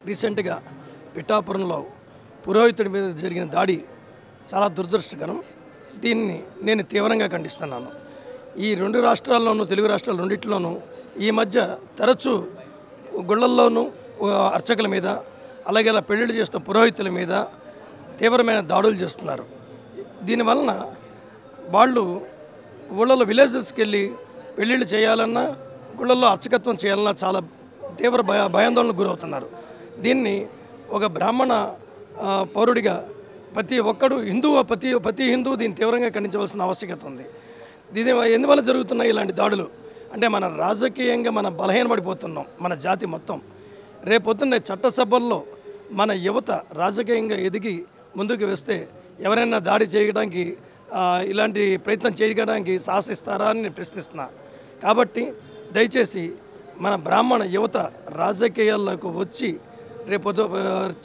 రీసెంట్గా పిఠాపురంలో పురోహితుడి మీద జరిగిన దాడి చాలా దురదృష్టకరం. దీన్ని నేను తీవ్రంగా ఖండిస్తున్నాను. ఈ రెండు రాష్ట్రాల్లోనూ, తెలుగు రాష్ట్రాల రెండిట్లోనూ ఈ మధ్య తరచూ గుళ్ళల్లోనూ అర్చకుల మీద, అలాగే అలా పెళ్లిళ్ళు చేస్తున్న పురోహితుల మీద తీవ్రమైన దాడులు చేస్తున్నారు. దీనివలన వాళ్ళు ఊళ్ళలో విలేజెస్కి వెళ్ళి పెళ్ళిళ్ళు చేయాలన్నా, గుళ్ళల్లో అర్చకత్వం చేయాలన్నా చాలా తీవ్ర భయాందోళనకు గురవుతున్నారు. దీన్ని ఒక బ్రాహ్మణ పౌరుడిగా ప్రతి ఒక్కడు ప్రతి హిందూ దీన్ని తీవ్రంగా ఖండించవలసిన ఆవశ్యకత ఉంది. దీని ఎందువల్ల జరుగుతున్నాయి ఇలాంటి దాడులు అంటే, మన రాజకీయంగా మనం బలహీనపడిపోతున్నాం, మన జాతి మొత్తం. రేపొద్దున్నే చట్టసభల్లో మన యువత రాజకీయంగా ఎదిగి ముందుకు వస్తే ఎవరైనా దాడి చేయడానికి, ఇలాంటి ప్రయత్నం చేయడానికి సాహసిస్తారా అని నేను ప్రశ్నిస్తున్నా. కాబట్టి దయచేసి మన బ్రాహ్మణ యువత రాజకీయాల్లోకి వచ్చి రేపొద్దు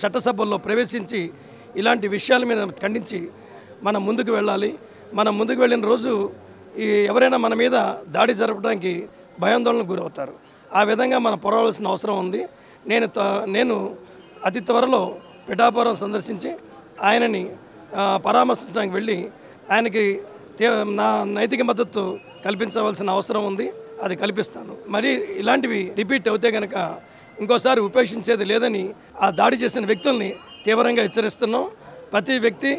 చట్టసభల్లో ప్రవేశించి ఇలాంటి విషయాల మీద ఖండించి మనం ముందుకు వెళ్ళాలి. మనం ముందుకు వెళ్ళిన రోజు ఎవరైనా మన మీద దాడి జరపడానికి భయాందోళనకు గురవుతారు. ఆ విధంగా మనం పోరాడాల్సిన అవసరం ఉంది. నేను అతి త్వరలో పిఠాపురం సందర్శించి ఆయనని పరామర్శించడానికి వెళ్ళి ఆయనకి నా నైతిక మద్దతు కల్పించవలసిన అవసరం ఉంది. అది కల్పిస్తాను. మరి ఇలాంటివి రిపీట్ అవుతే కనుక ఇంకోసారి ఉపేక్షించేది లేదని ఆ దాడి చేసిన వ్యక్తుల్ని తీవ్రంగా హెచ్చరిస్తున్నాం. ప్రతి వ్యక్తి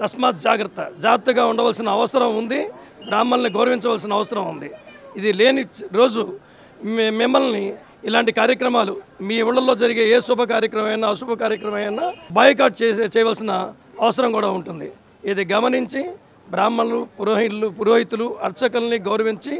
తస్మాత్ జాగ్రత్తగా ఉండవలసిన అవసరం ఉంది. బ్రాహ్మణుల్ని గౌరవించవలసిన అవసరం ఉంది. ఇది లేని రోజు మిమ్మల్ని ఇలాంటి కార్యక్రమాలు మీ ఊళ్ళల్లో జరిగే ఏ శుభ కార్యక్రమమైనా, అశుభ కార్యక్రమమైనా బాయ్కాట్ చేయవలసిన అవసరం కూడా ఉంటుంది. ఇది గమనించి బ్రాహ్మణులు, పురోహితులు, అర్చకుల్ని గౌరవించి